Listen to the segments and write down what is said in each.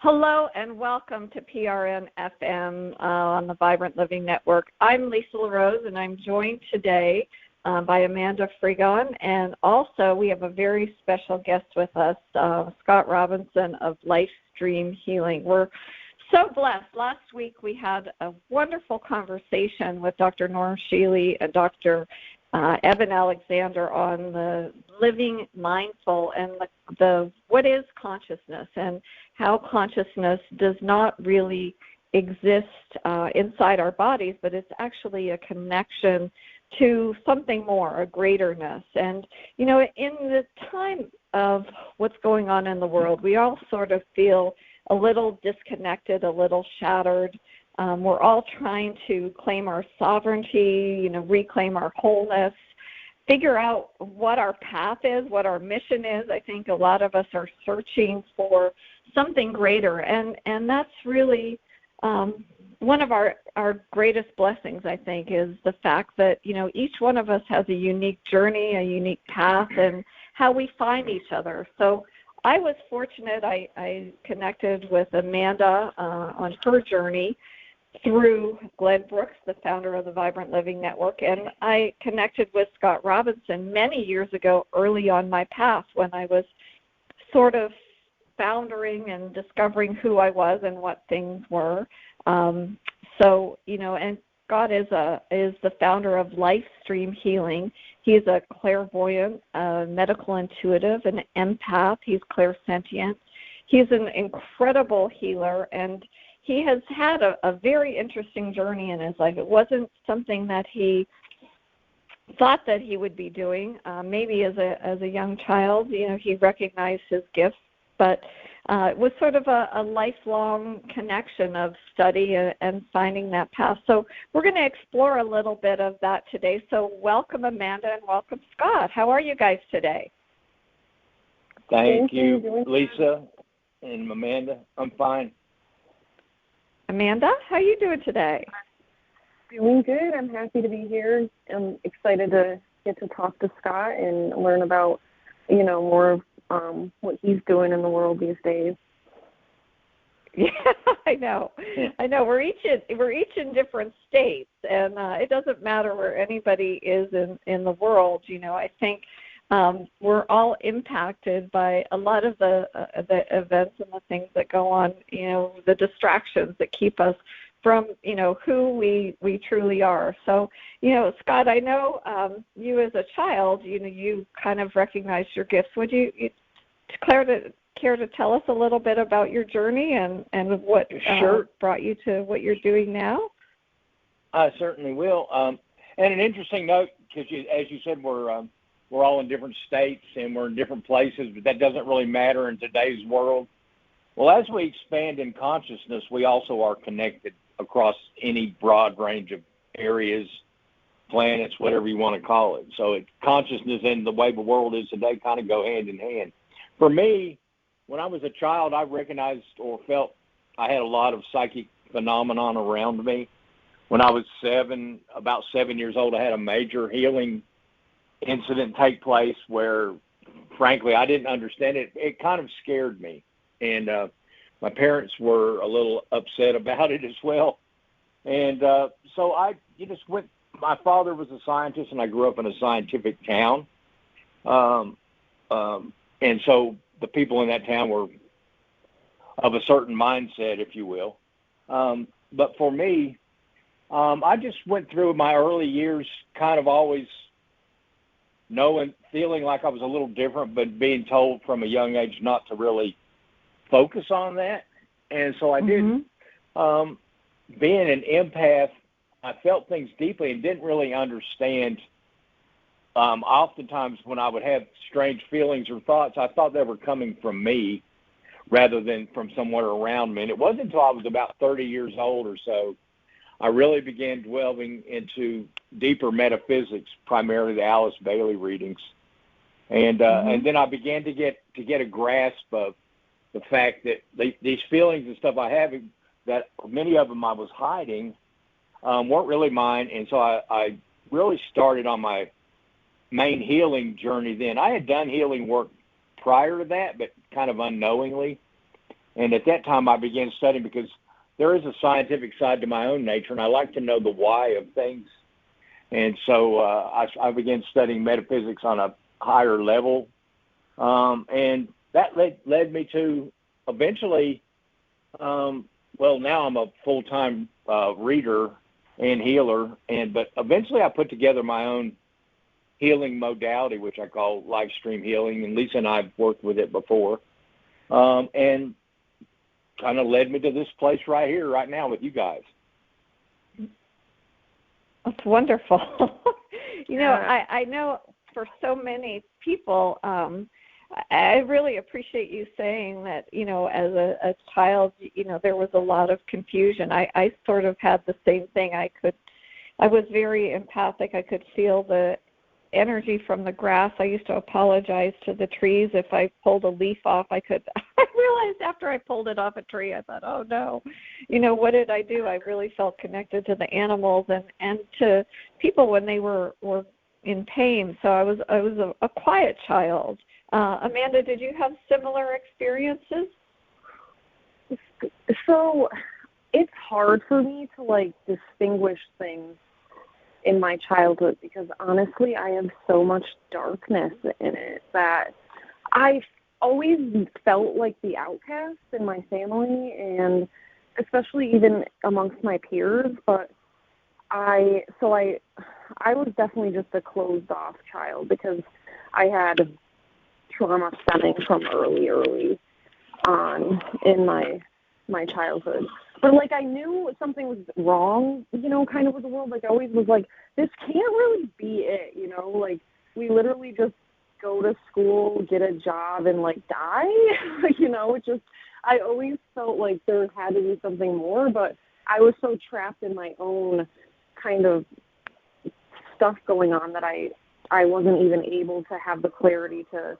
Hello and welcome to PRN FM on the Vibrant Living Network. I'm Lisa LeRose, and I'm joined today by Amanda Frigon, and also we have a very special guest with us, Scott Robinson of LifeStream Healing. We're so blessed. Last week we had a wonderful conversation with Dr. Norm Shealy and Dr. Evan Alexander on the living mindful and the what is consciousness and how consciousness does not really exist inside our bodies, but it's actually a connection to something more, a greaterness. And, you know, in the time of what's going on in the world, we all sort of feel a little disconnected, a little shattered. We're all trying to claim our sovereignty, reclaim our wholeness, figure out what our path is, what our mission is. I think a lot of us are searching for something greater, and that's really one of our greatest blessings, I think, is the fact that, each one of us has a unique journey, a unique path, and how we find each other. So I was fortunate. I connected with Amanda on her journey through Glenn Brooks, the founder of the Vibrant Living Network, and I connected with Scott Robinson many years ago, early on my path, when I was sort of foundering and discovering who I was and what things were. And Scott is the founder of LifeStream Healing. He's a clairvoyant, medical intuitive, an empath. He's clairsentient. He's an incredible healer, and he has had a very interesting journey in his life. It wasn't something that he thought that he would be doing. Maybe as a young child, he recognized his gifts, but it was sort of a lifelong connection of study and finding that path. So we're going to explore a little bit of that today. So welcome, Amanda, and welcome, Scott. How are you guys today? Thank you, Lisa and Amanda. I'm fine. Amanda, how are you doing today? Doing good. I'm happy to be here. I'm excited to get to talk to Scott and learn about, more of what he's doing in the world these days. Yeah, I know. We're each in different states, and it doesn't matter where anybody is in the world. I think we're all impacted by a lot of the events and the things that go on, the distractions that keep us from, who we truly are. So, Scott, I know you as a child, you kind of recognized your gifts. Would you care to tell us a little bit about your journey and what brought you to what you're doing now? I certainly will. And an interesting note, because as you said, we're all in different states and we're in different places, but that doesn't really matter in today's world. Well, as we expand in consciousness, we also are connected across any broad range of areas, planets, whatever you want to call it. So consciousness and the way the world is today kind of go hand in hand. For me, when I was a child, I recognized or felt I had a lot of psychic phenomenon around me. When I was about 7 years old, I had a major healing incident take place where, frankly, I didn't understand it. It kind of scared me. And my parents were a little upset about it as well. And so I just went. My father was a scientist, and I grew up in a scientific town. And so the people in that town were of a certain mindset, if you will. But for me, I just went through my early years kind of always feeling like I was a little different, but being told from a young age not to really focus on that. And so I did. Being an empath, I felt things deeply and didn't really understand. Oftentimes when I would have strange feelings or thoughts, I thought they were coming from me rather than from somewhere around me. And it wasn't until I was about 30 years old or so, I really began delving into deeper metaphysics, primarily the Alice Bailey readings. And then I began to get a grasp of the fact that these feelings and stuff I have, that many of them I was hiding, weren't really mine. And so I really started on my main healing journey then. I had done healing work prior to that, but kind of unknowingly. And at that time, I began studying because there is a scientific side to my own nature, and I like to know the why of things. And so I began studying metaphysics on a higher level, and that led me to eventually, now I'm a full-time reader and healer, but eventually I put together my own healing modality, which I call LifeStream Healing, and Lisa and I have worked with it before, and kind of led me to this place right here, right now with you guys. That's wonderful. I know for so many people, I really appreciate you saying that, as a child, there was a lot of confusion. I sort of had the same thing. I was very empathic. I could feel the energy from the grass. I used to apologize to the trees if I pulled a leaf off. I realized after I pulled it off a tree, I thought, oh no, what did I do? I really felt connected to the animals and to people when they were in pain. So I was a quiet child. Amanda, did you have similar experiences? So it's hard for me to distinguish things in my childhood because honestly I have so much darkness in it that I always felt like the outcast in my family and especially even amongst my peers, but I was definitely just a closed off child because I had trauma stemming from early on in my childhood. But I knew something was wrong, kind of with the world. I always was this can't really be it, we literally just go to school, get a job, and die. It just I always felt like there had to be something more, but I was so trapped in my own kind of stuff going on that I wasn't even able to have the clarity to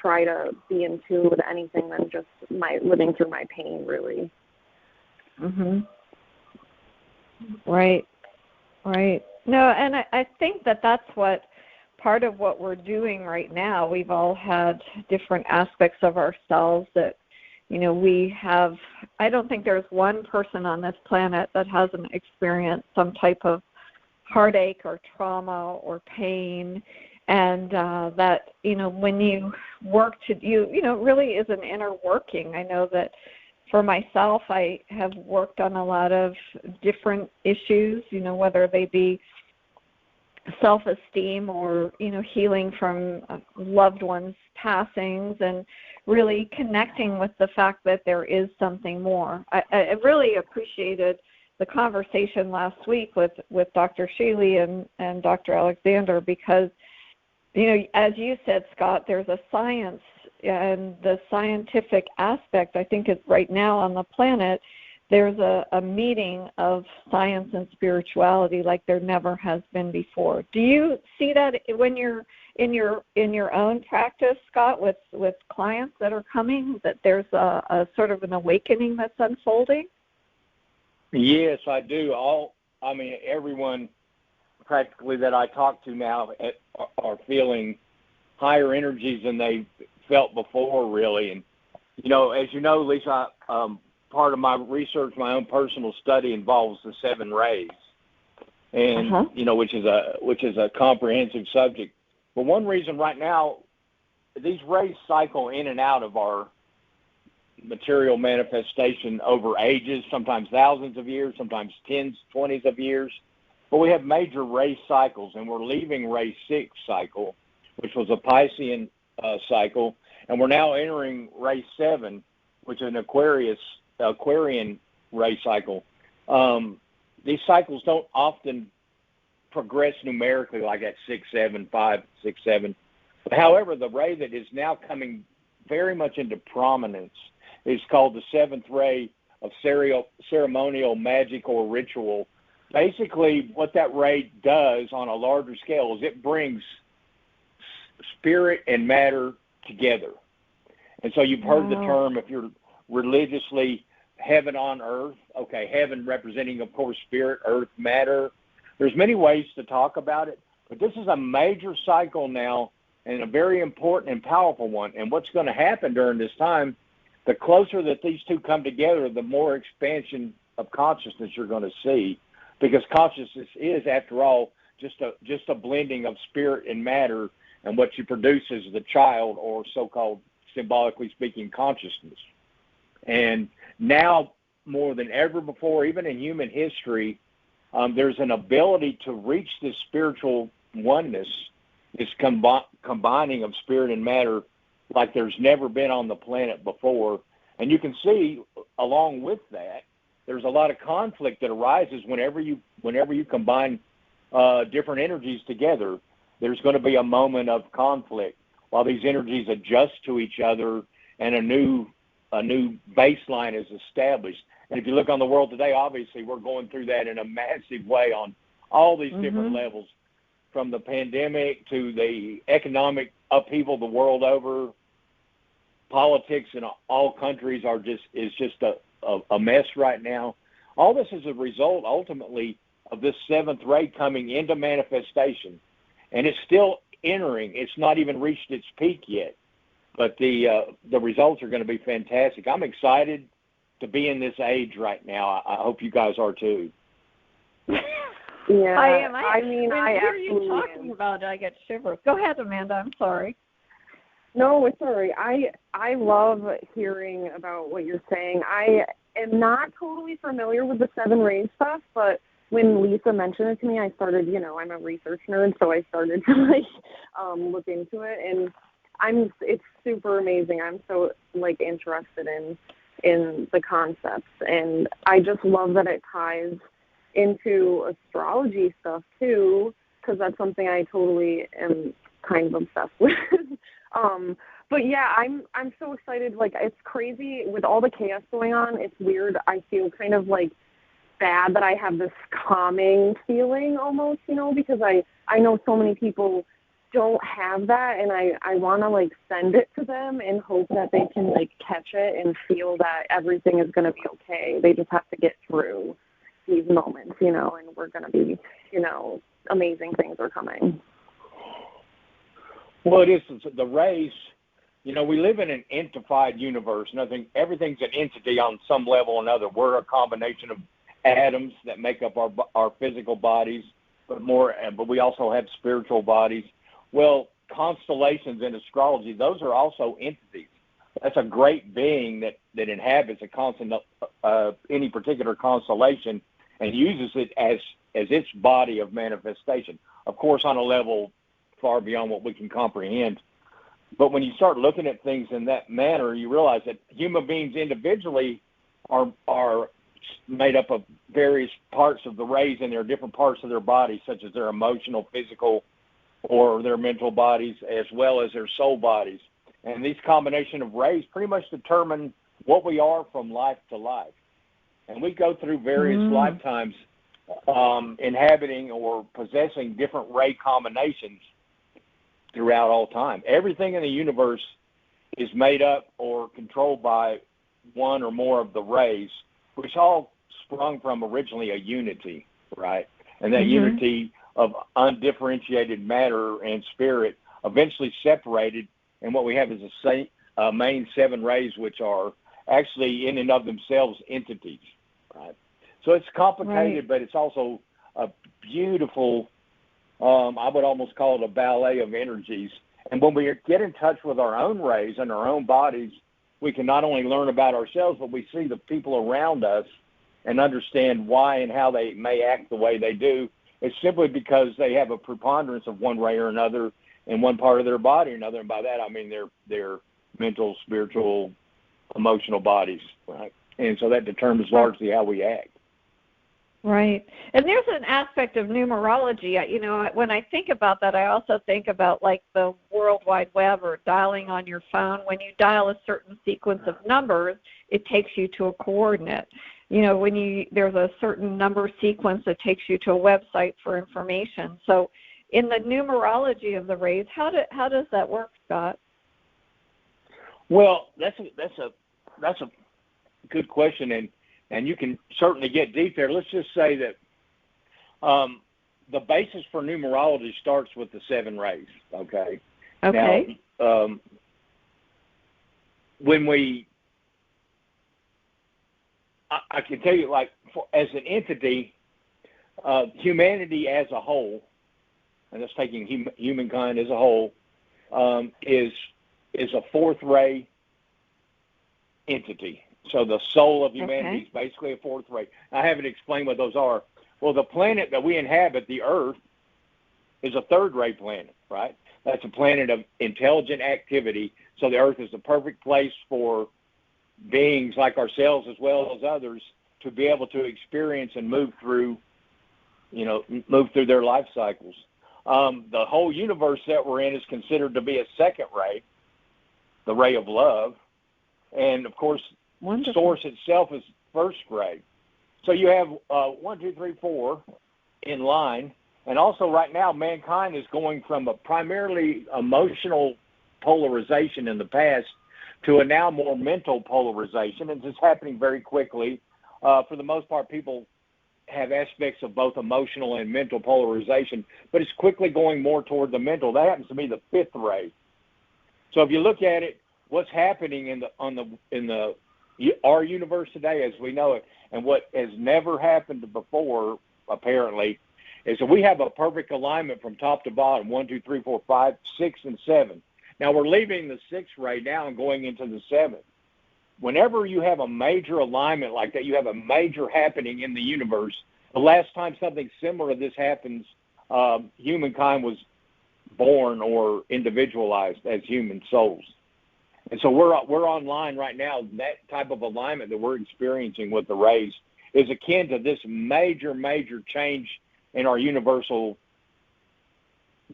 try to be in tune with anything than just my living through my pain, really. Mhm. Right. No, and I think that's what part of what we're doing right now. We've all had different aspects of ourselves that, we have. I don't think there's one person on this planet that hasn't experienced some type of heartache or trauma or pain. And that, when you work it really is an inner working. I know that for myself, I have worked on a lot of different issues, whether they be self-esteem or, healing from loved ones' passings and really connecting with the fact that there is something more. I really appreciated the conversation last week with Dr. Shealy and Dr. Alexander because, as you said, Scott, there's a science and the scientific aspect, I think, is right now on the planet, there's a meeting of science and spirituality like there never has been before. Do you see that when you're in your own practice, Scott, with clients that are coming, that there's a sort of an awakening that's unfolding? Yes, I do. Everyone practically that I talk to now are feeling higher energies than they felt before, really. And, as you know, Lisa, part of my research, my own personal study involves the 7 rays, and, which is a comprehensive subject. But one reason right now, these rays cycle in and out of our material manifestation over ages, sometimes thousands of years, sometimes 10s, 20s of years. But we have major ray cycles, and we're leaving ray 6 cycle, which was a Piscean cycle, and we're now entering ray 7, which is an Aquarian ray cycle. These cycles don't often progress numerically like at 6, 7, 5, 6, 7. However, the ray that is now coming very much into prominence is called the 7th ray of ceremonial magic or ritual. Basically, what that ray does on a larger scale is it brings spirit and matter together. And so you've heard the term, if you're religiously, heaven on earth. Okay, heaven representing, of course, spirit, earth, matter. There's many ways to talk about it, but this is a major cycle now and a very important and powerful one. And what's going to happen during this time, the closer that these two come together, the more expansion of consciousness you're going to see, because consciousness is, after all, just a blending of spirit and matter, and what you produce is the child, or so-called, symbolically speaking, consciousness. And now, more than ever before, even in human history, there's an ability to reach this spiritual oneness, this combining of spirit and matter, like there's never been on the planet before. And you can see, along with that, there's a lot of conflict that arises whenever you combine different energies together. There's going to be a moment of conflict while these energies adjust to each other, and a new baseline is established. And if you look on the world today, obviously we're going through that in a massive way on all these different levels, from the pandemic to the economic upheaval the world over. Politics in all countries is just a mess right now. All this is a result, ultimately, of this seventh ray coming into manifestation, and it's still entering. It's not even reached its peak yet, but the results are going to be fantastic. I'm excited to be in this age right now. I hope you guys are too. Yeah, I am. I mean, I hear you talking about it, I get shivers. Go ahead, Amanda. I'm sorry. No, it's all right. I love hearing about what you're saying. I am not totally familiar with the seven rays stuff, but when Lisa mentioned it to me, I started, I'm a research nerd, so I started to look into it, and it's super amazing. I'm so interested in the concepts, and I just love that it ties into astrology stuff too, because that's something I totally am kind of obsessed with. But yeah, I'm so excited. It's crazy with all the chaos going on. It's weird. I feel kind of bad that I have this calming feeling almost, because I know so many people don't have that, and I want to send it to them and hope that they can catch it and feel that everything is going to be okay. They just have to get through these moments, and we're going to be, amazing things are coming. Well, it is the rays. We live in an entified universe. Everything's an entity on some level or another. We're a combination of atoms that make up our physical bodies, but we also have spiritual bodies. Well, constellations in astrology, those are also entities. That's a great being that inhabits any particular constellation and uses it as its body of manifestation. Of course, on a level far beyond what we can comprehend. But when you start looking at things in that manner, you realize that human beings individually are made up of various parts of the rays, and there are different parts of their bodies, such as their emotional, physical, or their mental bodies, as well as their soul bodies. And these combination of rays pretty much determine what we are from life to life. And we go through various lifetimes inhabiting or possessing different ray combinations throughout all time. Everything in the universe is made up or controlled by one or more of the rays, which all sprung from originally a unity, right? And that unity of undifferentiated matter and spirit eventually separated, and what we have is a main seven rays, which are actually in and of themselves entities, right? So it's complicated, but it's also a beautiful, I would almost call it a ballet of energies. And when we get in touch with our own rays and our own bodies, we can not only learn about ourselves, but we see the people around us and understand why and how they may act the way they do. It's simply because they have a preponderance of one ray or another in one part of their body or another. And by that, I mean their mental, spiritual, emotional bodies, right? And so that determines largely how we act. Right. And there's an aspect of numerology. When I think about that, I also think about the World Wide Web or dialing on your phone. When you dial a certain sequence of numbers, it takes you to a coordinate. There's a certain number sequence that takes you to a website for information. So in the numerology of the rays, how does that work, Scott? Well, that's a good question, and you can certainly get deep there. Let's just say that the basis for numerology starts with the seven rays, okay? Okay. Now, when we I can tell you, like, as an entity, humanity as a whole, and that's taking humankind as a whole, is a fourth ray entity. So the soul of humanity is basically a fourth ray. I haven't explained what those are. Well, the planet that we inhabit, the Earth, is a third ray planet, right? That's a planet of intelligent activity. So the Earth is the perfect place for beings like ourselves as well as others to be able to experience and move through their life cycles. The whole universe that we're in is considered to be a second ray, the ray of love. And, of course, Wonderful. Source itself is first ray. So you have 1, 2, 3, 4 in line. And also right now, mankind is going from a primarily emotional polarization in the past to a now more mental polarization. And it's happening very quickly. For the most part, people have aspects of both emotional and mental polarization, but it's quickly going more toward the mental. That happens to be the fifth ray. So if you look at it, what's happening in our universe today as we know it, and what has never happened before, apparently, is that we have a perfect alignment from top to bottom, 1, 2, 3, 4, 5, 6, and 7. Now we're leaving the sixth ray now and going into the seventh. Whenever you have a major alignment like that, you have a major happening in the universe. The last time something similar to this happens, humankind was born or individualized as human souls. And so we're online right now. That type of alignment that we're experiencing with the rays is akin to this major, major change in our universal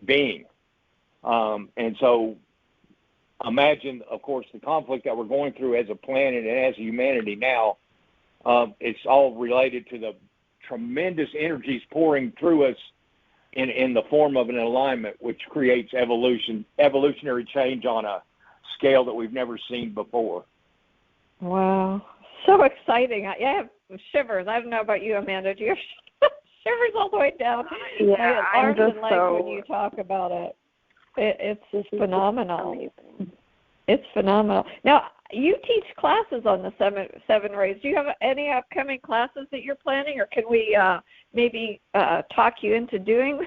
being. And so imagine, of course, the conflict that we're going through as a planet and as humanity now. It's all related to the tremendous energies pouring through us in the form of an alignment, which creates evolutionary change on a scale that we've never seen before. Wow. So exciting. I have shivers. I don't know about you, Amanda. Do you have shivers all the way down? Yeah, arms and legs when you talk about it. It's phenomenal. Amazing. It's phenomenal. Now, you teach classes on the seven rays. Do you have any upcoming classes that you're planning, or can we maybe talk you into doing?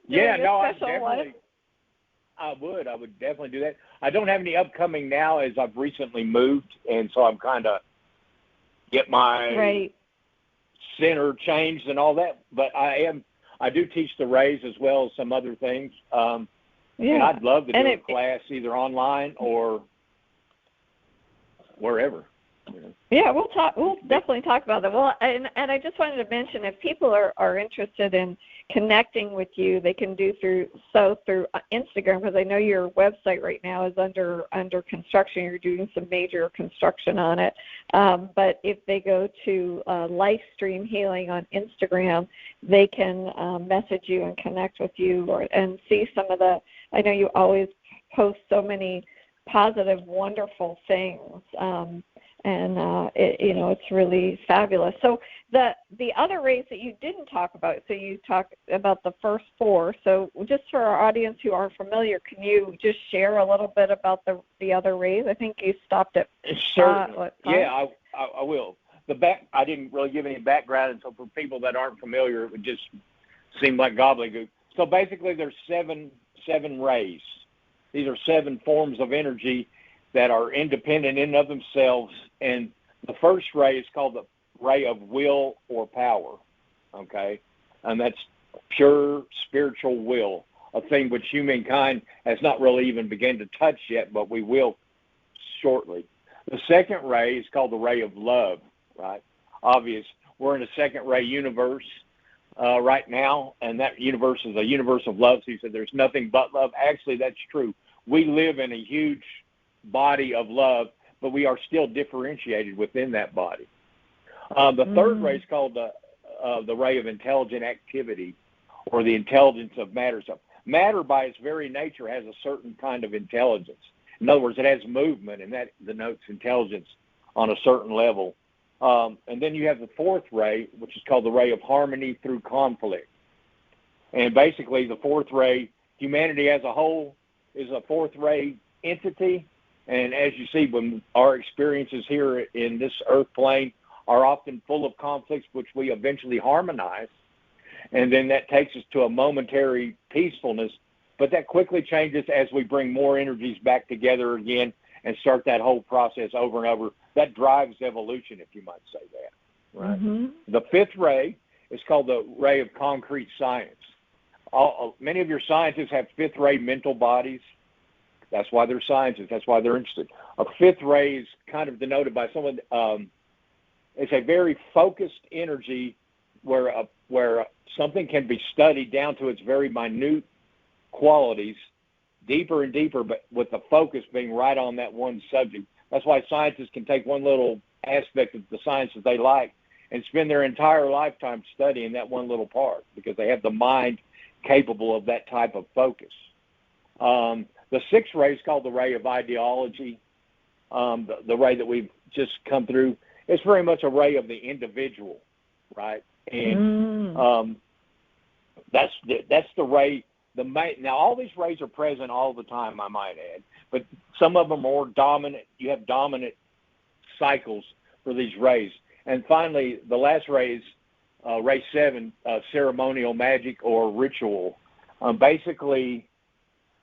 Yeah, no, I would definitely do that. I don't have any upcoming now, as I've recently moved, and so I'm kind of get my center changed and all that. But I do teach the rays as well as some other things. And I'd love to do a class either online or wherever. Yeah, we'll definitely talk about that. Well, and I just wanted to mention, if people are interested in connecting with you, they can do through Instagram, because I know your website right now is under construction. You're doing some major construction on it. But if they go to LifeStream Healing on Instagram, they can message you and connect with you and see some of the. I know you always post so many positive, wonderful things. It's really fabulous. So the other rays that you didn't talk about, so you talked about the first four. So just for our audience who aren't familiar, can you just share a little bit about the other rays? I think you stopped at Sure. Yeah, I will. I didn't really give any background, and so for people that aren't familiar, it would just seem like gobbledygook. So basically, there's seven rays. These are 7 forms of energy that are independent in and of themselves. And the first ray is called the ray of will or power, okay? And that's pure spiritual will, a thing which humankind has not really even begun to touch yet, but we will shortly. The second ray is called the ray of love, right? Obvious. We're in a second ray universe right now, and that universe is a universe of love. So you said there's nothing but love. Actually, that's true. We live in a huge body of love, but we are still differentiated within that body. The third ray is called the ray of intelligent activity, or the intelligence of matter. So matter, by its very nature, has a certain kind of intelligence. In other words, it has movement, and that denotes intelligence on a certain level. And then you have the fourth ray, which is called the ray of harmony through conflict. And basically, the fourth ray, humanity as a whole, is a fourth ray entity, And as you see, when our experiences here in this earth plane are often full of conflicts, which we eventually harmonize, and then that takes us to a momentary peacefulness, but that quickly changes as we bring more energies back together again and start that whole process over and over. That drives evolution, if you might say that. Right. Mm-hmm. The fifth ray is called the ray of concrete science. Many of your scientists have fifth ray mental bodies. That's why they're scientists. That's why they're interested. A fifth ray is kind of denoted by someone. It's a very focused energy where something can be studied down to its very minute qualities, deeper and deeper, but with the focus being right on that one subject. That's why scientists can take one little aspect of the science that they like and spend their entire lifetime studying that one little part, because they have the mind capable of that type of focus. The sixth ray is called the ray of ideology. The ray that we've just come through. It's very much a ray of the individual, right? And that's the ray. Now, all these rays are present all the time, I might add, but some of them are more dominant. You have dominant cycles for these rays. And finally, the last ray is ray 7, ceremonial magic or ritual. Basically,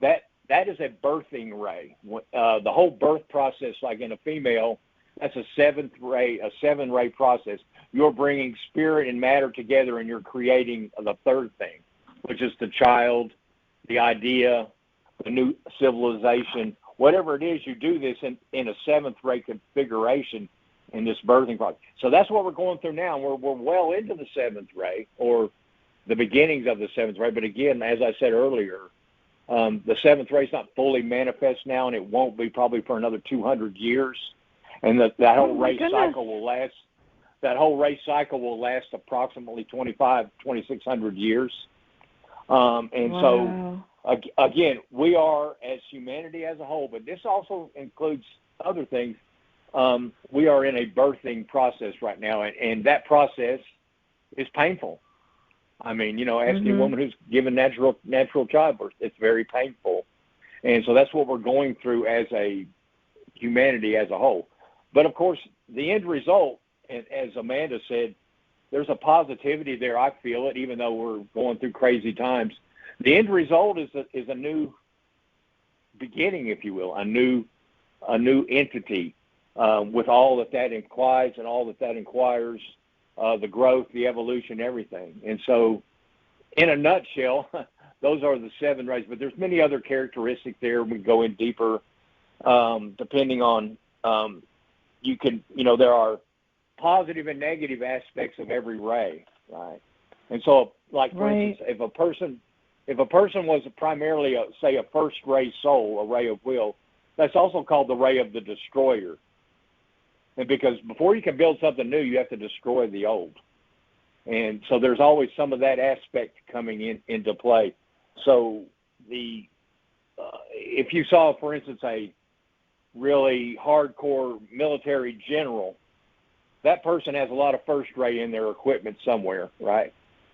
that is a birthing ray. The whole birth process, like in a female, that's a 7-ray process. You're bringing spirit and matter together, and you're creating the third thing, which is the child, the idea, the new civilization. Whatever it is, you do this in a 7th-ray configuration in this birthing process. So that's what we're going through now. We're well into the 7th ray, or the beginnings of the 7th ray. But again, as I said earlier, the 7th ray is not fully manifest now, and it won't be probably for another 200 years. And that whole ray cycle will last. That whole ray cycle will last approximately 2,600 years. So again, we are, as humanity as a whole, but this also includes other things. We are in a birthing process right now, and that process is painful. I mean, asking a woman who's given natural childbirth, it's very painful. And so that's what we're going through as a humanity as a whole. But of course, the end result, and as Amanda said, there's a positivity there. I feel it, even though we're going through crazy times. The end result is a new beginning, if you will, a new entity with all that implies and all that inquires, the growth, the evolution, everything. And so, in a nutshell, those are the 7 rays. But there's many other characteristics there. We go in deeper, depending on there are positive and negative aspects of every ray, right? And so, like for instance, if a person was primarily, say, a first ray soul, a ray of will, that's also called the ray of the destroyer. And because before you can build something new, you have to destroy the old. And so there's always some of that aspect coming into play. So if you saw, for instance, a really hardcore military general, that person has a lot of first ray in their equipment somewhere, right?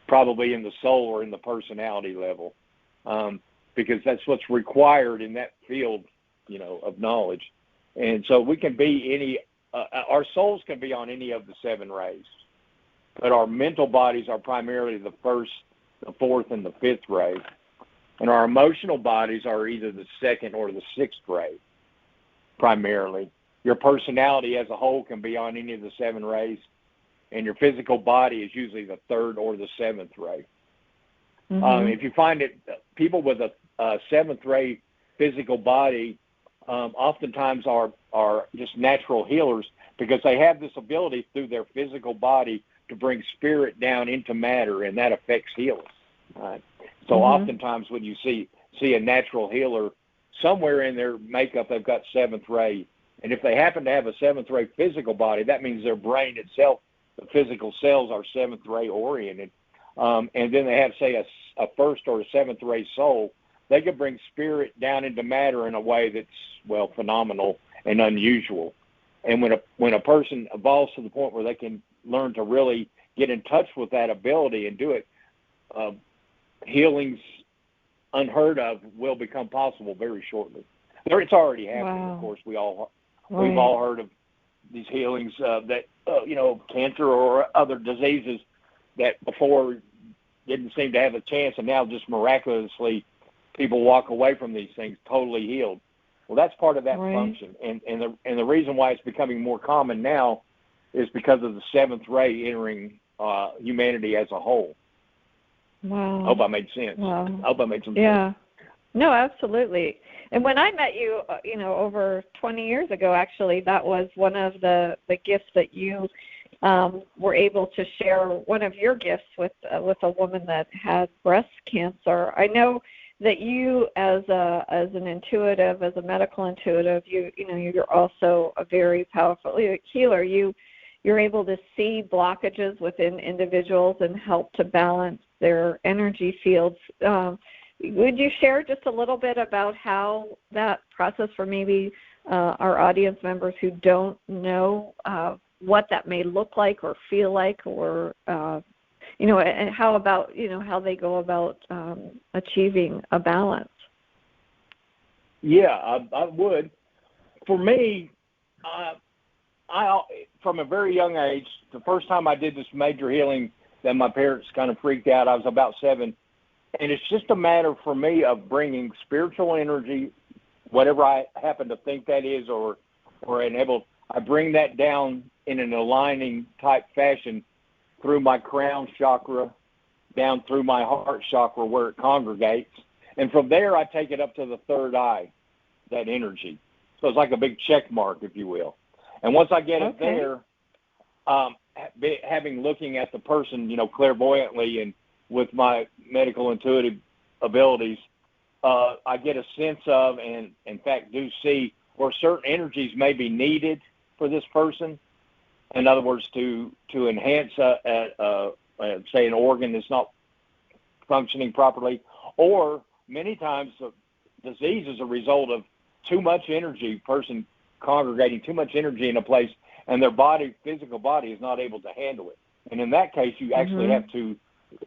Probably in the soul or in the personality level, because that's what's required in that field, of knowledge. And so we can be our souls can be on any of the 7 rays, but our mental bodies are primarily the 1st, the 4th, and the 5th ray. And our emotional bodies are either the 2nd or the 6th ray, primarily. Your personality as a whole can be on any of the 7 rays, and your physical body is usually the 3rd or the 7th ray. If you find it, people with a 7th ray physical body oftentimes are just natural healers, because they have this ability through their physical body to bring spirit down into matter, and that affects healing. Right? So oftentimes when you see a natural healer, somewhere in their makeup they've got 7th ray. And if they happen to have a 7th ray physical body, that means their brain itself, the physical cells, are 7th ray oriented. And then they have, say, a 1st or a 7th ray soul. They could bring spirit down into matter in a way that's, well, phenomenal and unusual. And when a person evolves to the point where they can learn to really get in touch with that ability and do it, healings unheard of will become possible very shortly. It's already happening. Wow. Of course, we've all heard of these healings that cancer or other diseases that before didn't seem to have a chance, and now just miraculously people walk away from these things totally healed. Well, that's part of that function, and the reason why it's becoming more common now is because of the seventh ray entering humanity as a whole. Wow. I hope I made sense. Wow. I hope I made some sense. No, absolutely. And when I met you, over 20 years ago, actually, that was one of the gifts that you were able to share. One of your gifts with a woman that had breast cancer. I know that you, as an intuitive, as a medical intuitive, you're also a very powerful healer. You're able to see blockages within individuals and help to balance their energy fields. Would you share just a little bit about how that process, for maybe our audience members who don't know what that may look like or feel like, or and how about how they go about achieving a balance? Yeah, I would. For me, I from a very young age, the first time I did this major healing, that my parents kind of freaked out. I was about 7. And it's just a matter for me of bringing spiritual energy, whatever I happen to think that is, I bring that down in an aligning type fashion through my crown chakra, down through my heart chakra where it congregates. And from there, I take it up to the third eye, that energy. So it's like a big check mark, if you will. And once I get it there, looking at the person, clairvoyantly and with my medical intuitive abilities, I get a sense of, and in fact do see, where certain energies may be needed for this person. In other words, to enhance, say, an organ that's not functioning properly, or many times the disease is a result of too much energy, person congregating too much energy in a place, and their physical body is not able to handle it. And in that case, you actually have to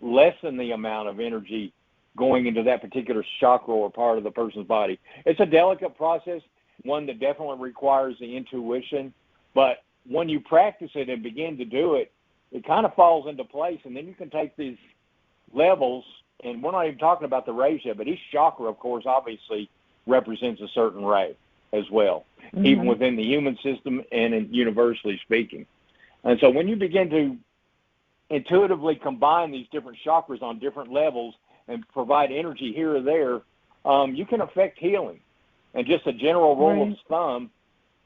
lessen the amount of energy going into that particular chakra or part of the person's body. It's a delicate process, one that definitely requires the intuition, but when you practice it and begin to do it, it kind of falls into place, and then you can take these levels, and we're not even talking about the rays yet, but each chakra, of course, obviously represents a certain ray as well, even within the human system and universally speaking. And so when you begin to intuitively combine these different chakras on different levels and provide energy here or there, you can affect healing. And just a general rule of thumb,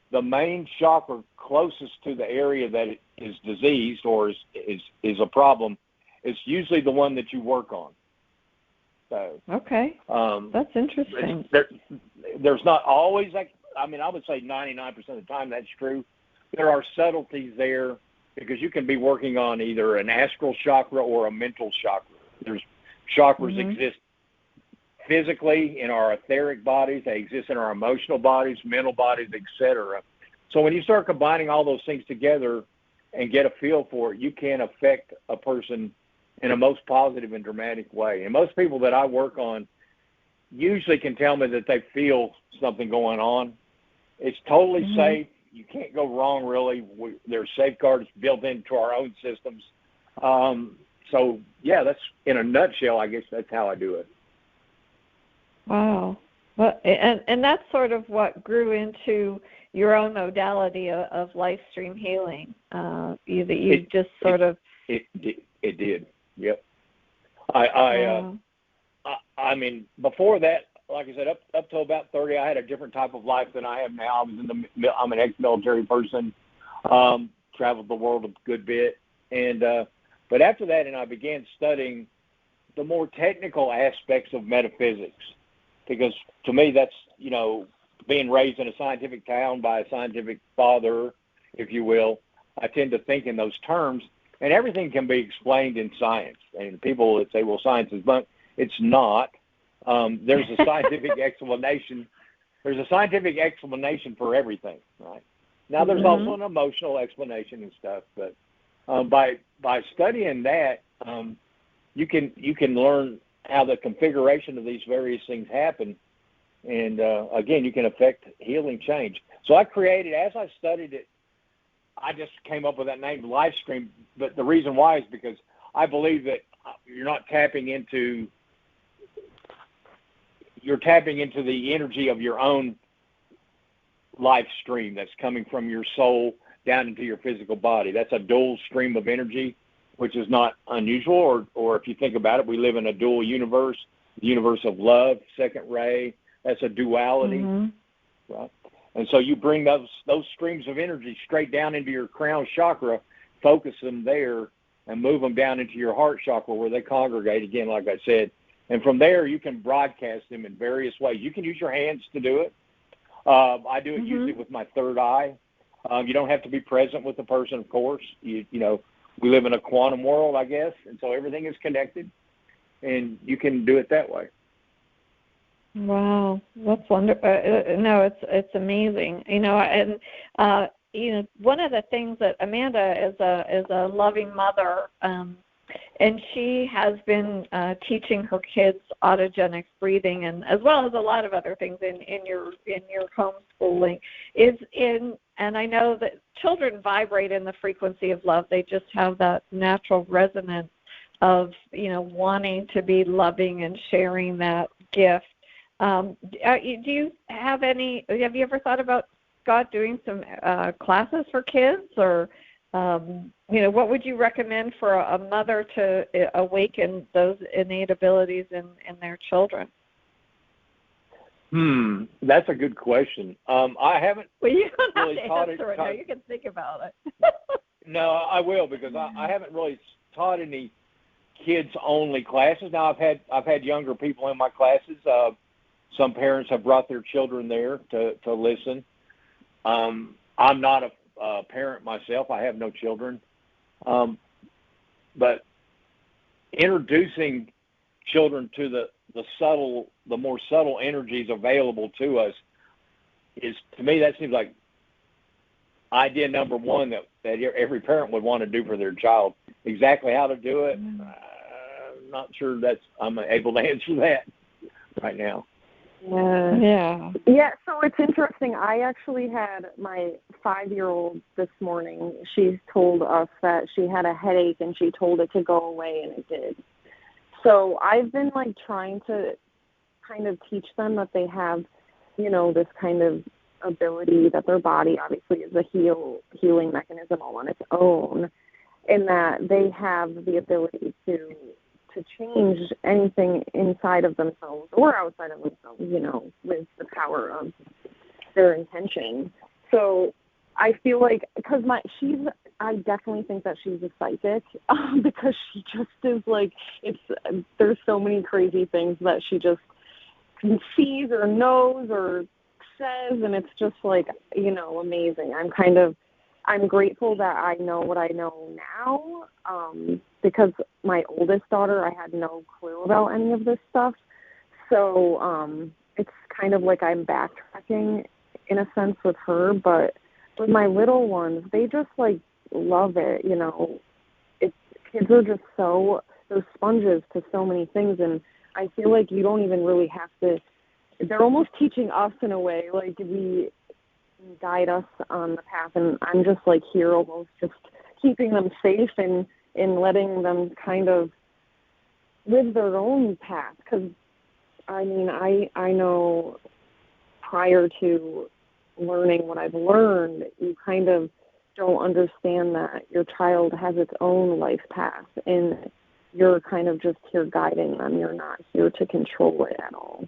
the main chakra closest to the area that is diseased or is a problem is usually the one that you work on. So, that's interesting. There's not always, I would say 99% of the time that's true. There are subtleties there because you can be working on either an astral chakra or a mental chakra. There's chakras exist physically in our etheric bodies. They exist in our emotional bodies, mental bodies, etc. So when you start combining all those things together and get a feel for it, you can affect a person in a most positive and dramatic way. And most people that I work on usually can tell me that they feel something going on. It's totally safe. You can't go wrong, really. There's safeguards built into our own systems. So, yeah, that's, in a nutshell, I guess that's how I do it. Wow. Well, and that's sort of what grew into your own modality of LifeStream Healing. It did. Yep. I mean, before that, like I said, up till about 30, I had a different type of life than I have now. I'm an ex-military person, traveled the world a good bit, but after that, and I began studying the more technical aspects of metaphysics, because to me, that's being raised in a scientific town by a scientific father, if you will. I tend to think in those terms. And everything can be explained in science. And people that say, well, science is bunk, it's not. There's a scientific explanation. There's a scientific explanation for everything, right? Now, there's also an emotional explanation and stuff. But by studying that, you can learn how the configuration of these various things happen. And again, you can affect healing change. So I created, as I studied it, I just came up with that name, LifeStream. But the reason why is because I believe that you're tapping into the energy of your own life stream that's coming from your soul down into your physical body. That's a dual stream of energy, which is not unusual. Or if you think about it, we live in a dual universe, the universe of love, second ray. That's a duality, right? And so you bring those streams of energy straight down into your crown chakra, focus them there, and move them down into your heart chakra where they congregate again, like I said. And from there, you can broadcast them in various ways. You can use your hands to do it. I do it usually with my third eye. You don't have to be present with the person, of course. You know, we live in a quantum world, I guess, and so everything is connected, and you can do it that way. Wow, that's wonderful. No, it's amazing. You know, and you know, one of the things that Amanda is a loving mother, and she has been teaching her kids autogenic breathing, and as well as a lot of other things in your homeschooling. And I know that children vibrate in the frequency of love. They just have that natural resonance of, you know, wanting to be loving and sharing that gift. Have you ever thought about, Scott, doing some classes for kids, or you know, what would you recommend for a mother to awaken those innate abilities in their children? That's a good question. I haven't. Well, you don't really have to answer it now. You can think about it. No, I will, because I haven't really taught any kids-only classes. Now I've had younger people in my classes. Some parents have brought their children there to listen. I'm not a parent myself. I have no children. But introducing children to the more subtle energies available to us is, to me, that seems like idea number one that every parent would want to do for their child. Exactly how to do it, I'm not sure I'm able to answer that right now. Yeah, so it's interesting. I actually had my 5-year-old this morning. She told us that she had a headache and she told it to go away, and it did. So I've been like trying to kind of teach them that they have, you know, this kind of ability, that their body obviously is a healing mechanism all on its own, and that they have the ability to change anything inside of themselves or outside of themselves, you know, with the power of their intention. So I feel like, because I definitely think that she's a psychic, because she just is like, there's so many crazy things that she just sees or knows or says, and it's just like, you know, amazing. I'm grateful that I know what I know now, because my oldest daughter, I had no clue about any of this stuff. So it's kind of like I'm backtracking in a sense with her, but with my little ones, they just like love it, you know. Kids are just they're sponges to so many things, and I feel like you don't even really have to, they're almost teaching us in a way, like we guide us on the path, and I'm just like here almost just keeping them safe and letting them kind of live their own path. Because I mean, I know prior to learning what I've learned, you kind of don't understand that your child has its own life path, and you're kind of just here guiding them. You're not here to control it at all.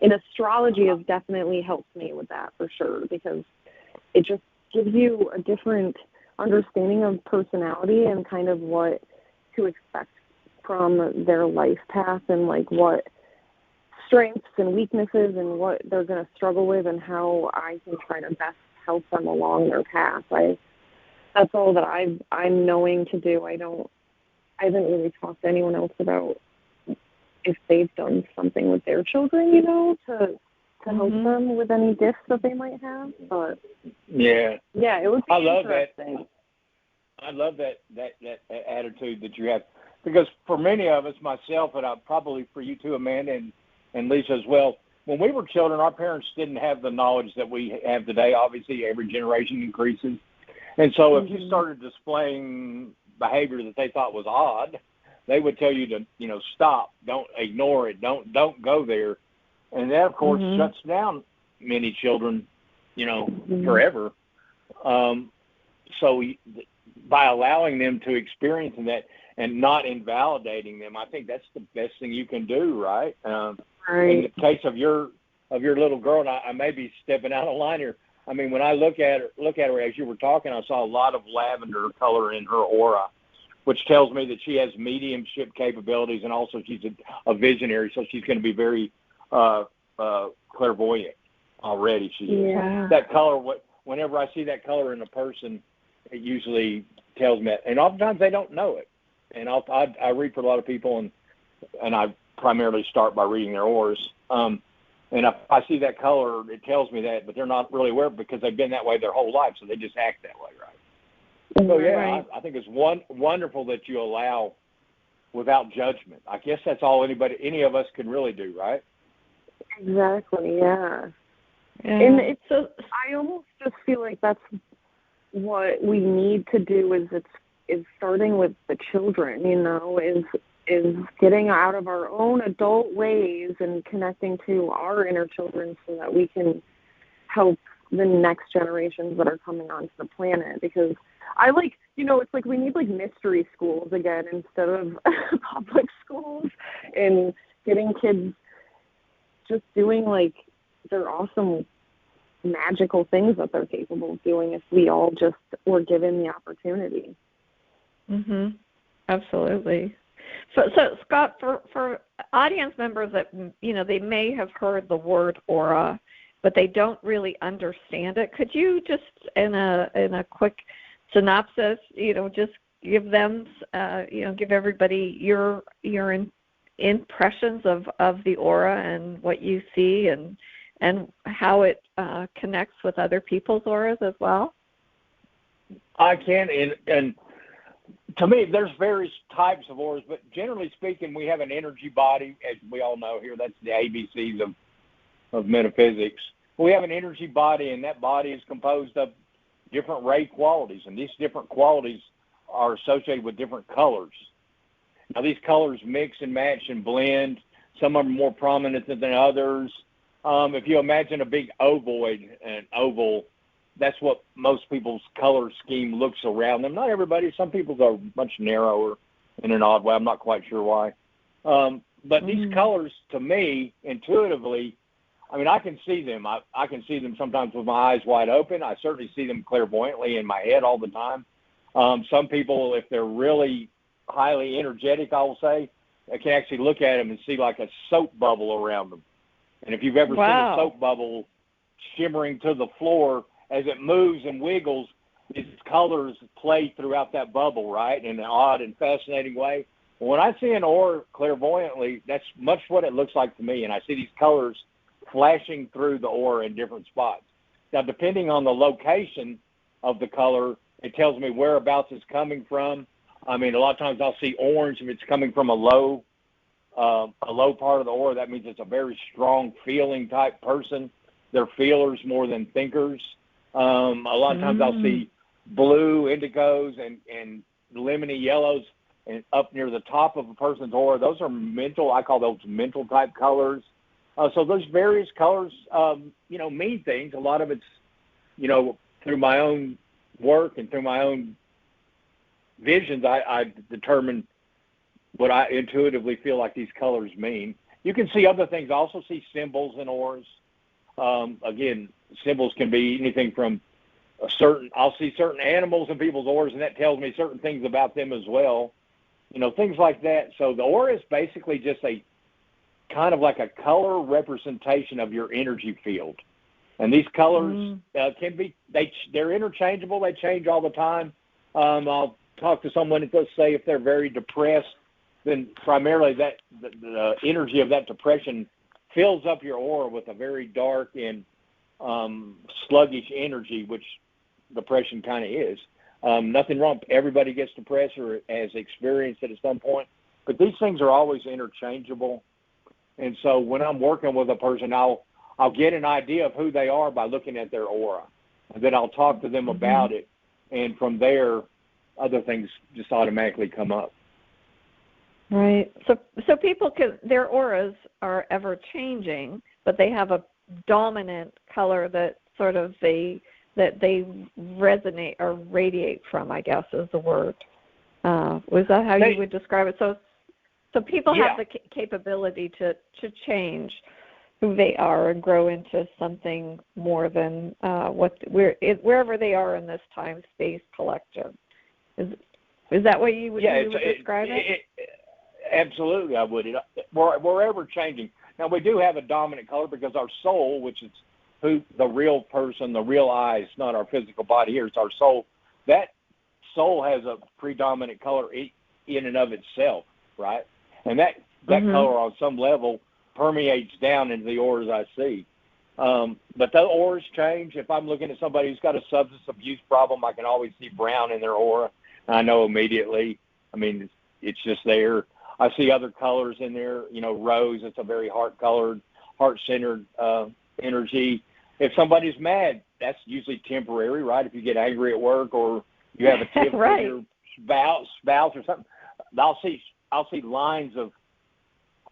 And astrology has definitely helped me with that for sure, because it just gives you a different understanding of personality and kind of what to expect from their life path, and like what strengths and weaknesses and what they're going to struggle with, and how I can try to best help them along their path. That's all that I'm knowing to do. I haven't really talked to anyone else about if they've done something with their children, you know, to help them with any gifts that they might have. But yeah, it would be interesting. I love that attitude that you have, because for many of us, myself, and probably for you too, Amanda, and Lisa as well, when we were children, our parents didn't have the knowledge that we have today. Obviously, every generation increases. And so if you started displaying behavior that they thought was odd, they would tell you to, stop, don't ignore it, don't go there. And that, of course, shuts down many children, forever. So by allowing them to experience that and not invalidating them, I think that's the best thing you can do, right? Right. In the case of your little girl, and I may be stepping out of line here. I mean, when I look at her as you were talking, I saw a lot of lavender color in her aura, which tells me that she has mediumship capabilities, and also she's a visionary, so she's going to be very clairvoyant already. She is. That color, whenever I see that color in a person, it usually tells me that. And oftentimes they don't know it. And I read for a lot of people, and I primarily start by reading their auras. And if I see that color, it tells me that, but they're not really aware because they've been that way their whole life, so they just act that way, right? So, I think it's wonderful that you allow without judgment. I guess that's all any of us can really do, right? Exactly, yeah. And I almost just feel like that's what we need to do is starting with the children, is getting out of our own adult ways and connecting to our inner children so that we can help the next generations that are coming onto the planet. Because it's like we need mystery schools again instead of public schools, and getting kids just doing their awesome magical things that they're capable of doing if we all just were given the opportunity. Absolutely. So Scott, for audience members that, they may have heard the word aura, but they don't really understand it, could you just, in a quick synopsis, just give them, give everybody your impressions of the aura and what you see and how it connects with other people's auras as well? I can, and to me, there's various types of auras, but generally speaking, we have an energy body, as we all know here. That's the ABCs of metaphysics. We have an energy body, and that body is composed of different ray qualities, and these different qualities are associated with different colors. Now, these colors mix and match and blend. Some are more prominent than others. If you imagine a big ovoid, an oval, that's what most people's color scheme looks around them. Not everybody. Some people's are much narrower in an odd way. I'm not quite sure why. But these colors, to me, intuitively, I mean, I can see them. I can see them sometimes with my eyes wide open. I certainly see them clairvoyantly in my head all the time. Some people, if they're really highly energetic, I will say, I can actually look at them and see like a soap bubble around them. And if you've ever seen a soap bubble shimmering to the floor, as it moves and wiggles, its colors play throughout that bubble, right, in an odd and fascinating way. When I see an aura clairvoyantly, that's much what it looks like to me, and I see these colors flashing through the aura in different spots. Now, depending on the location of the color, it tells me whereabouts it's coming from. I mean, a lot of times I'll see orange if it's coming from a low part of the aura. That means it's a very strong feeling type person. They're feelers more than thinkers. A lot of times I'll see blue, indigos, and lemony yellows and up near the top of a person's aura. Those are mental. I call those mental type colors. So those various colors, mean things. A lot of it's, through my own work and through my own visions, I determine what I intuitively feel like these colors mean. You can see other things. I also see symbols in auras. Again, symbols can be anything from I'll see certain animals in people's auras, and that tells me certain things about them as well. Things like that. So the aura is basically just a kind of like a color representation of your energy field. And these colors they're interchangeable. They change all the time. I'll talk to someone, let's say if they're very depressed, then primarily that the energy of that depression fills up your aura with a very dark and sluggish energy, which depression kind of is. Nothing wrong. Everybody gets depressed or has experienced it at some point. But these things are always interchangeable. And so when I'm working with a person, I'll get an idea of who they are by looking at their aura. And then I'll talk to them about it. And from there, other things just automatically come up. Right. So people their auras are ever changing, but they have a dominant color that sort of they resonate or radiate from, I guess is the word. Was that how you would describe it? So people have the capability to change who they are and grow into something more than wherever they are in this time-space collective. Is that what you would describe it? Absolutely, I would. We're ever changing. Now, we do have a dominant color because our soul, which is who the real person, the real I, it's not our physical body here, it's our soul. That soul has a predominant color in and of itself, right? And that color on some level permeates down into the auras I see. But the auras change. If I'm looking at somebody who's got a substance abuse problem, I can always see brown in their aura. I know immediately. I mean, it's just there. I see other colors in there. Rose, it's a very heart-colored, heart-centered energy. If somebody's mad, that's usually temporary, right? If you get angry at work or you have a tiff with your spouse or something, I'll see lines of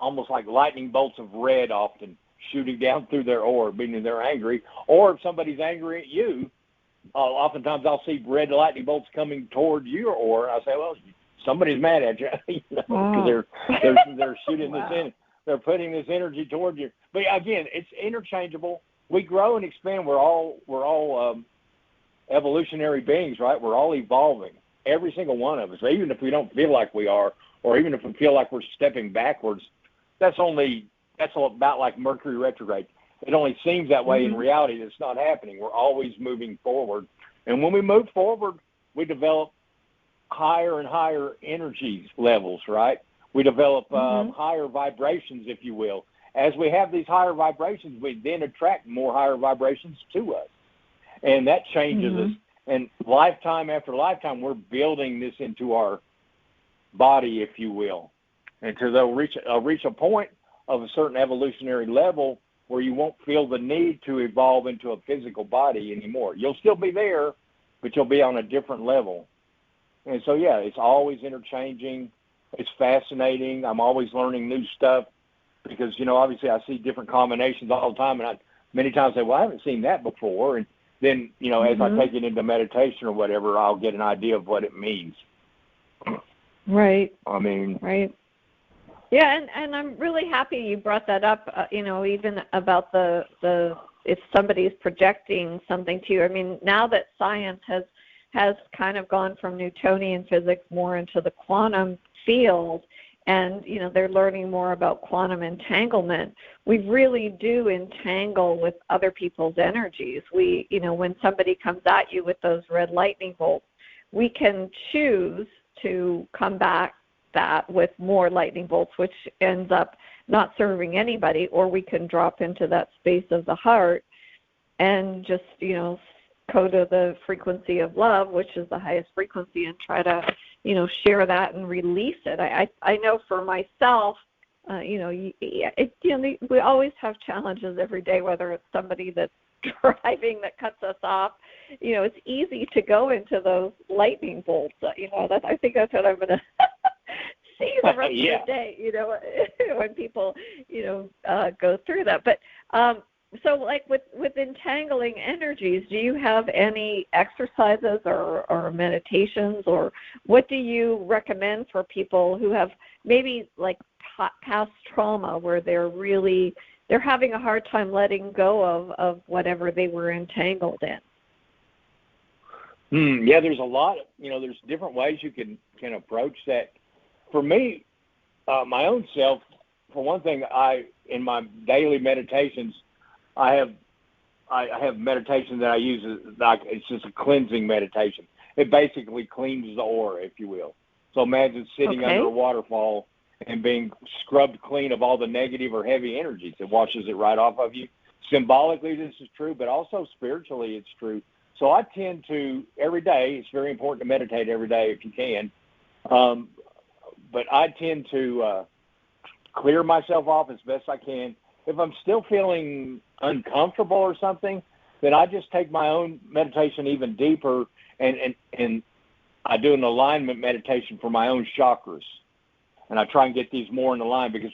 almost like lightning bolts of red often shooting down through their aura, meaning they're angry. Or if somebody's angry at you, oftentimes I'll see red lightning bolts coming toward your aura. I say, well, somebody's mad at you, because they're shooting this in. They're putting this energy toward you. But again, it's interchangeable. We grow and expand. We're all evolutionary beings, right? We're all evolving. Every single one of us. Even if we don't feel like we are, or even if we feel like we're stepping backwards, that's about like Mercury retrograde. It only seems that way. In reality, it's not happening. We're always moving forward. And when we move forward, we develop higher and higher energy levels, right? We develop higher vibrations, if you will. As we have these higher vibrations, we then attract more higher vibrations to us. And that changes us. And lifetime after lifetime, we're building this into our body, if you will. Until they'll reach a point of a certain evolutionary level where you won't feel the need to evolve into a physical body anymore. You'll still be there, but you'll be on a different level. And so, it's always interchanging. It's fascinating. I'm always learning new stuff because, obviously I see different combinations all the time. And I many times say, well, I haven't seen that before. And then, as I take it into meditation or whatever, I'll get an idea of what it means. Right. I mean. Right. Yeah, and I'm really happy you brought that up, even about the if somebody's projecting something to you. I mean, now that science has kind of gone from Newtonian physics more into the quantum field, and they're learning more about quantum entanglement. We really do entangle with other people's energies. We, when somebody comes at you with those red lightning bolts, we can choose to come back that with more lightning bolts, which ends up not serving anybody, or we can drop into that space of the heart and just, go to the frequency of love, which is the highest frequency, and try to, share that and release it. I know for myself, we always have challenges every day, whether it's somebody that's driving that cuts us off. It's easy to go into those lightning bolts. I think that's what I'm going to see the rest of the day, when people, go through that. But so like with entangling energies, do you have any exercises or meditations, or what do you recommend for people who have maybe like past trauma where they're having a hard time letting go of whatever they were entangled in? There's a lot. There's different ways you can approach that. For me, my own self, for one thing, in my daily meditations, I have meditation that I use. It's just a cleansing meditation. It basically cleans the aura, if you will. So imagine sitting under a waterfall and being scrubbed clean of all the negative or heavy energies. It washes it right off of you. Symbolically, this is true, but also spiritually, it's true. So I tend to, every day, it's very important to meditate every day if you can, but I tend to clear myself off as best I can. If I'm still feeling uncomfortable or something, then I just take my own meditation even deeper, and I do an alignment meditation for my own chakras. And I try and get these more in line, because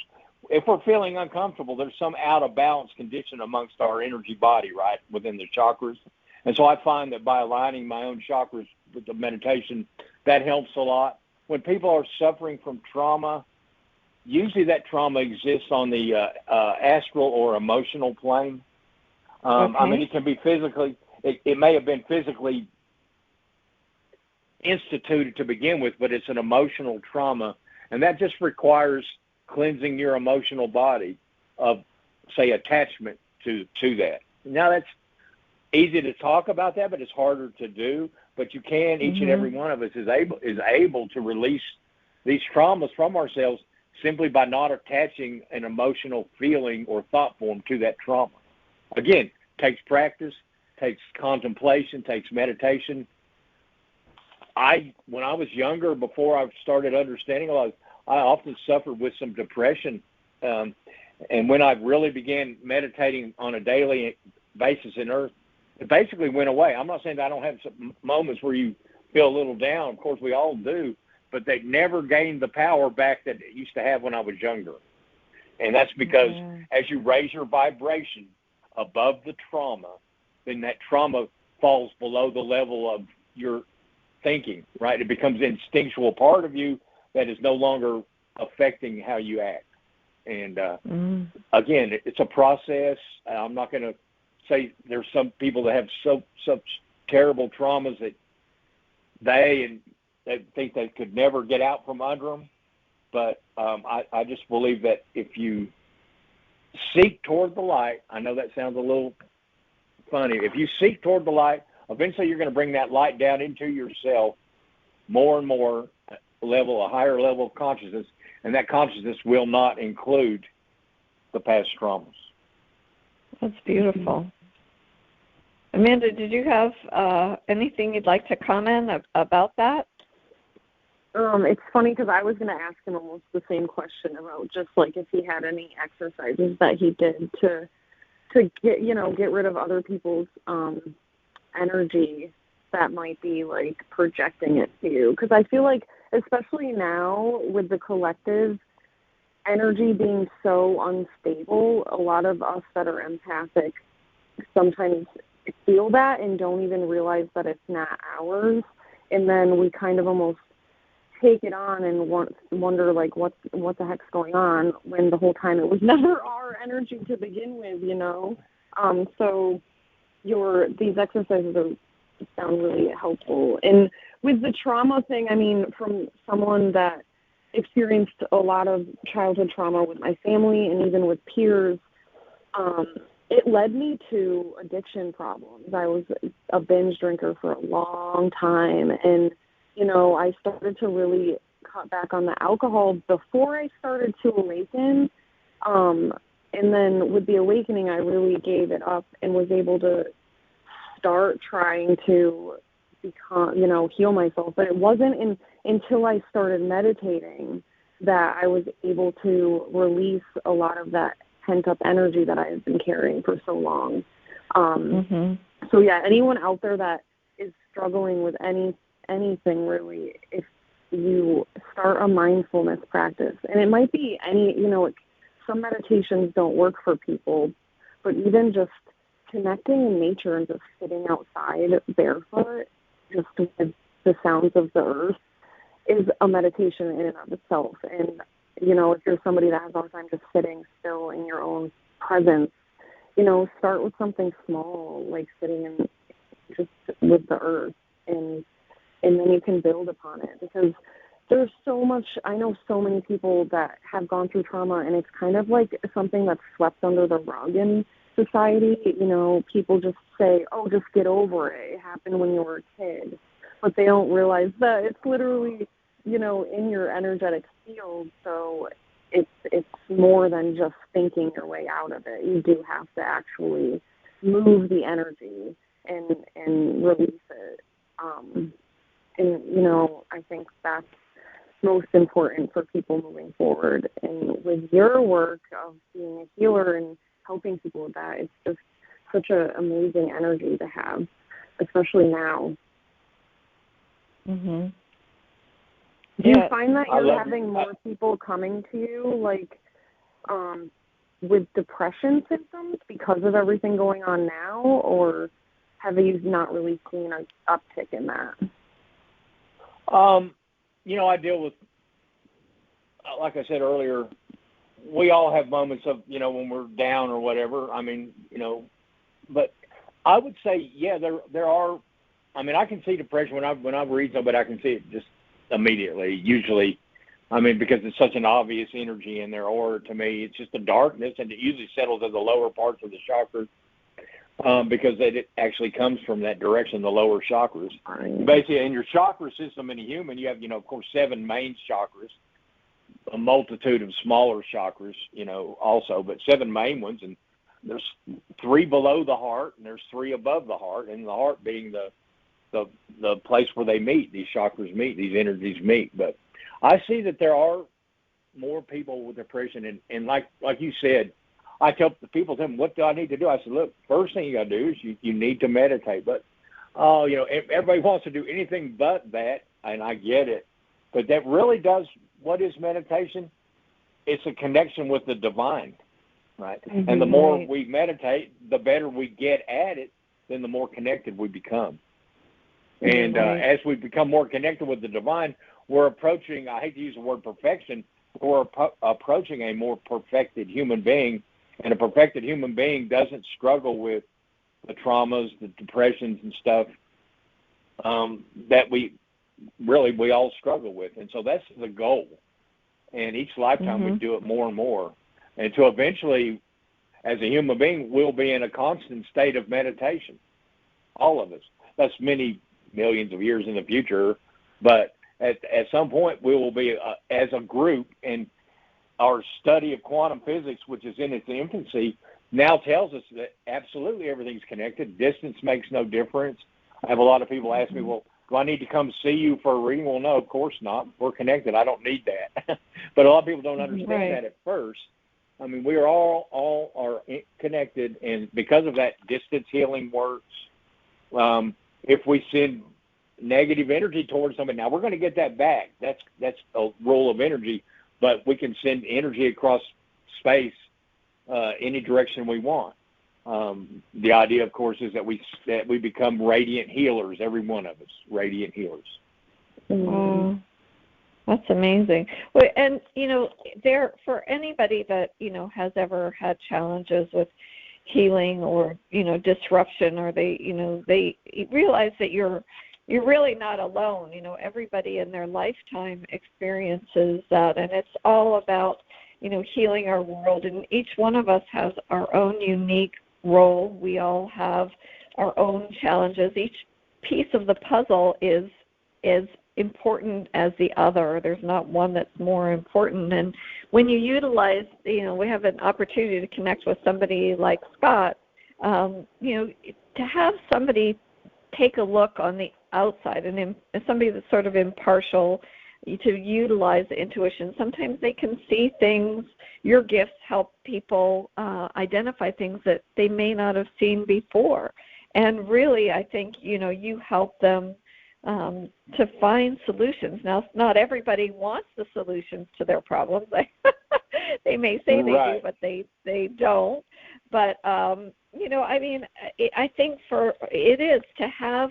if we're feeling uncomfortable, there's some out of balance condition amongst our energy body, right, within the chakras. And so I find that by aligning my own chakras with the meditation, that helps a lot. When people are suffering from trauma, usually that trauma exists on the astral or emotional plane. Okay. I mean, it can be physically, it may have been physically instituted to begin with, but it's an emotional trauma. And that just requires cleansing your emotional body of, say, attachment to that. Now, that's easy to talk about that, but it's harder to do. But you can, each and every one of us is able to release these traumas from ourselves simply by not attaching an emotional feeling or thought form to that trauma. Again, takes practice, takes contemplation, takes meditation. When I was younger, before I started understanding a lot, I often suffered with some depression. And when I really began meditating on a daily basis in Earth, it basically went away. I'm not saying that I don't have some moments where you feel a little down. Of course, we all do. But they never gained the power back that it used to have when I was younger. And that's because as you raise your vibration above the trauma, then that trauma falls below the level of your thinking, right? It becomes an instinctual part of you that is no longer affecting how you act. And again, it's a process. I'm not going to say there's some people that have such terrible traumas that they think they could never get out from under them. But I just believe that if you seek toward the light, I know that sounds a little funny. If you seek toward the light, eventually you're going to bring that light down into yourself more and more, a higher level of consciousness, and that consciousness will not include the past traumas. That's beautiful. Amanda, did you have anything you'd like to comment about that? It's funny because I was going to ask him almost the same question about just like if he had any exercises that he did to get rid of other people's energy that might be like projecting it to you. Because I feel like, especially now with the collective energy being so unstable, a lot of us that are empathic sometimes feel that and don't even realize that it's not ours. And then we kind of almost take it on and wonder like what the heck's going on, when the whole time it was never our energy to begin with, you know. So these exercises sound really helpful. And with the trauma thing, I mean, from someone that experienced a lot of childhood trauma with my family and even with peers, it led me to addiction problems. I was a binge drinker for a long time, and you know, I started to really cut back on the alcohol before I started to awaken. And then with the awakening, I really gave it up and was able to start trying to heal myself. But it wasn't until I started meditating that I was able to release a lot of that pent-up energy that I had been carrying for so long. So, yeah, anyone out there that is struggling with anything really, if you start a mindfulness practice, and it might be some meditations don't work for people, but even just connecting in nature and just sitting outside barefoot, just with the sounds of the earth, is a meditation in and of itself. And, you know, if you're somebody that has a hard time just sitting still in your own presence, you know, start with something small, like sitting in just with the earth, and then you can build upon it, because there's so much. I know so many people that have gone through trauma, and it's kind of like something that's swept under the rug in society. You know, people just say, oh, just get over it. It happened when you were a kid. But they don't realize that it's literally, you know, in your energetic field. So it's more than just thinking your way out of it. You do have to actually move the energy and release it. And, you know, I think that's most important for people moving forward. And with your work of being a healer and helping people with that, it's just such an amazing energy to have, especially now. Mhm. Do you find that you're having more people coming to you, like, with depression symptoms because of everything going on now, or have you not really seen an uptick in that? I deal with, like I said earlier, we all have moments of, when we're down or whatever. I mean, but I would say, yeah, there are. I mean, I can see depression when I read somebody. I can see it just immediately. Usually, I mean, because it's such an obvious energy in their aura to me. It's just the darkness, and it usually settles in the lower parts of the chakras because it actually comes from that direction, the lower chakras. Basically, in your chakra system in a human, you have, of course, 7 main chakras, a multitude of smaller chakras, also, but 7 main ones, and there's 3 below the heart, and there's 3 above the heart, and the heart being the place where they meet, these chakras meet, these energies meet. But I see that there are more people with depression, and like you said, I tell people, what do I need to do? I said, look, first thing you got to do is you need to meditate. But, everybody wants to do anything but that, and I get it. But that really does, what is meditation? It's a connection with the divine, right? Mm-hmm. And the more we meditate, the better we get at it, then the more connected we become. And as we become more connected with the divine, we're approaching, I hate to use the word perfection, we're approaching a more perfected human being. And a perfected human being doesn't struggle with the traumas, the depressions and stuff that we all struggle with. And so that's the goal. And each lifetime we do it more and more. And so eventually, as a human being, we'll be in a constant state of meditation. All of us. That's many millions of years in the future. But at some point, we will be, as a group, and our study of quantum physics, which is in its infancy, now tells us that absolutely everything's connected. Distance makes no difference. I have a lot of people ask me, well, do I need to come see you for a reading? Well, no, of course not. We're connected. I don't need that. But a lot of people don't understand that at first. I mean, we are all are connected, and because of that, distance healing works. If we send negative energy towards somebody, now we're going to get that back. That's a rule of energy. But we can send energy across space any direction we want. The idea, of course, is that we become radiant healers, every one of us, radiant healers. That's amazing. Well, and, there, for anybody that, has ever had challenges with healing or, disruption, or they realize that you're really not alone. Everybody in their lifetime experiences that, and it's all about, healing our world. And each one of us has our own unique role. We all have our own challenges. Each piece of the puzzle is important as the other. There's not one that's more important. And when you utilize, we have an opportunity to connect with somebody like Scott, to have somebody take a look on the outside, and somebody that's sort of impartial, to utilize the intuition. Sometimes they can see things. Your gifts help people identify things that they may not have seen before. And really, I think, you help them to find solutions. Now, not everybody wants the solutions to their problems. They may say they do, but they don't. But, I think it is to have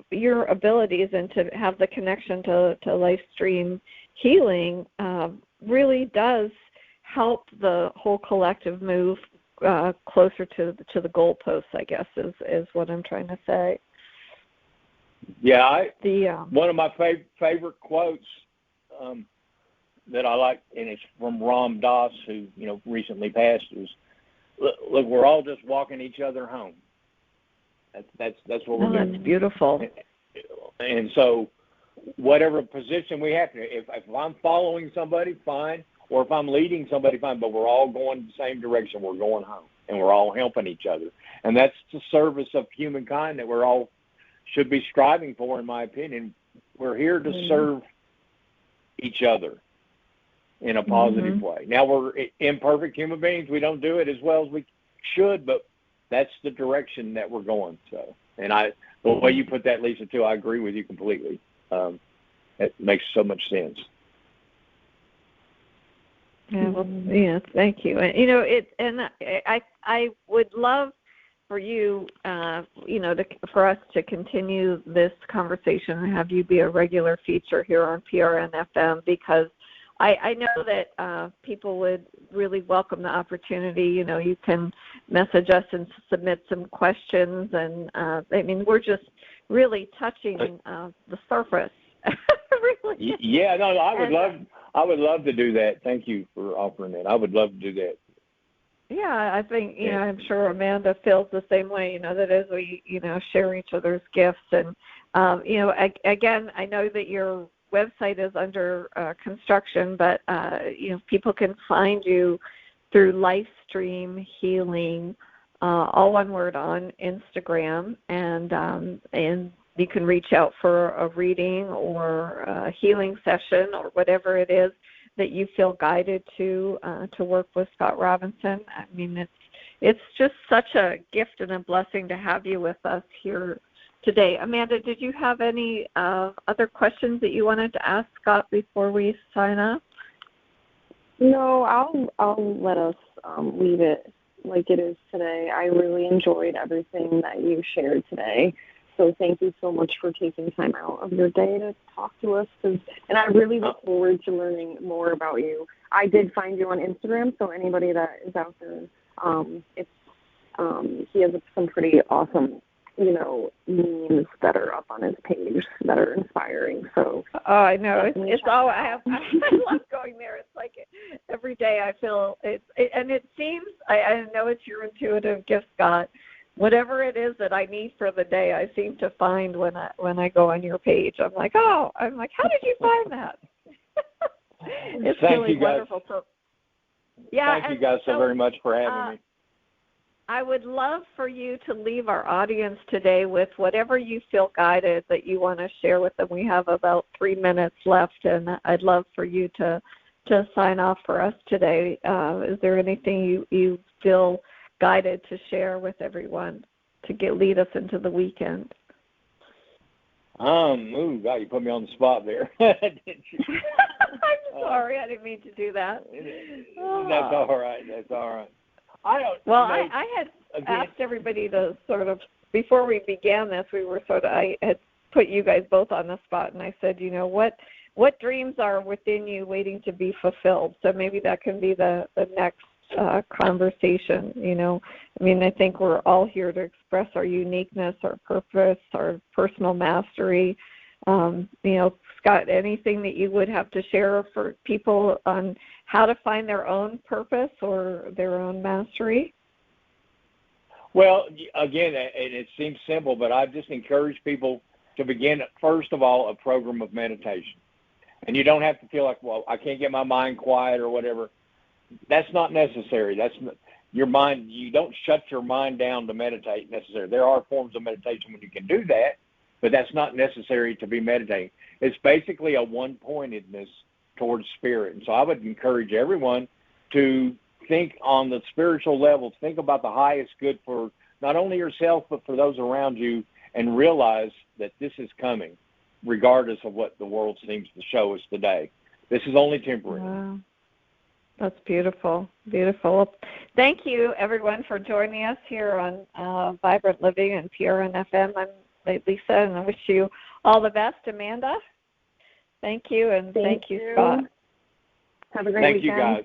your abilities and to have the connection to LifeStream Healing really does help the whole collective move closer to the goalposts, I guess, is what I'm trying to say. Yeah, one of my favorite quotes that I like, and it's from Ram Dass, who recently passed, is, "Look, we're all just walking each other home." That's what we're doing. That's beautiful. And so, whatever position we have to, if I'm following somebody, fine, or if I'm leading somebody, fine. But we're all going the same direction. We're going home, and we're all helping each other, and that's the service of humankind that we're all should be striving for, in my opinion. We're here to serve each other in a positive way. Now, we're imperfect human beings. We don't do it as well as we should, but that's the direction that we're going. So, and the way you put that, Lisa, too, I agree with you completely. It makes so much sense. Yeah, well, yeah, thank you. And I would love for you, for us to continue this conversation and have you be a regular feature here on PRN FM, because I know that people would really welcome the opportunity. You can message us and submit some questions, and we're just really touching the surface. Really. Yeah, no, I would love to do that. Thank you for offering that. I would love to do that. Yeah, I think, I'm sure Amanda feels the same way, that as we, share each other's gifts. And, again, I know that your website is under construction, but, people can find you through LifeStream Healing, all one word, on Instagram. And you can reach out for a reading or a healing session or whatever it is that you feel guided to work with Scott Robinson. It's just such a gift and a blessing to have you with us here today. Amanda, did you have any other questions that you wanted to ask Scott before we sign up? No, I'll let us leave it like it is today. I really enjoyed everything that you shared today. So thank you so much for taking time out of your day to talk to us. And I really look forward to learning more about you. I did find you on Instagram, so anybody that is out there, he has some pretty awesome, memes that are up on his page that are inspiring. So I know it's all I have. I love going there. It's like every day I feel it, and it seems I know it's your intuitive gift, Scott. Whatever it is that I need for the day, I seem to find when I go on your page. I'm like, how did you find that? It's Thank really you guys. Wonderful. So, yeah, thank you guys so very much for having me. I would love for you to leave our audience today with whatever you feel guided that you want to share with them. We have about 3 minutes left, and I'd love for you to sign off for us today. Is there anything you feel guided to share with everyone to lead us into the weekend? God, you put me on the spot there. I'm sorry, I didn't mean to do that. That's all right. I had asked everybody to sort of, before we began this, I had put you guys both on the spot, and I said, what dreams are within you waiting to be fulfilled? So maybe that can be the next conversation. I think we're all here to express our uniqueness, our purpose, our personal mastery. Scott, anything that you would have to share for people on how to find their own purpose or their own mastery? Well, again, and it seems simple, but I just encourage people to begin, first of all, a program of meditation. And you don't have to feel like, well, I can't get my mind quiet or whatever. That's not necessary. That's not, your mind. You don't shut your mind down to meditate necessarily. There are forms of meditation when you can do that, but that's not necessary to be meditating. It's basically a one-pointedness towards spirit. And so I would encourage everyone to think on the spiritual level, think about the highest good for not only yourself, but for those around you, and realize that this is coming, regardless of what the world seems to show us today. This is only temporary. Wow. That's beautiful, beautiful. Thank you, everyone, for joining us here on Vibrant Living and PRN FM. I'm Lisa, and I wish you all the best. Amanda, thank you, and thank you, Scott. Have a great weekend. Thank you, guys.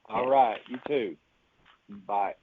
All right, you too. Bye.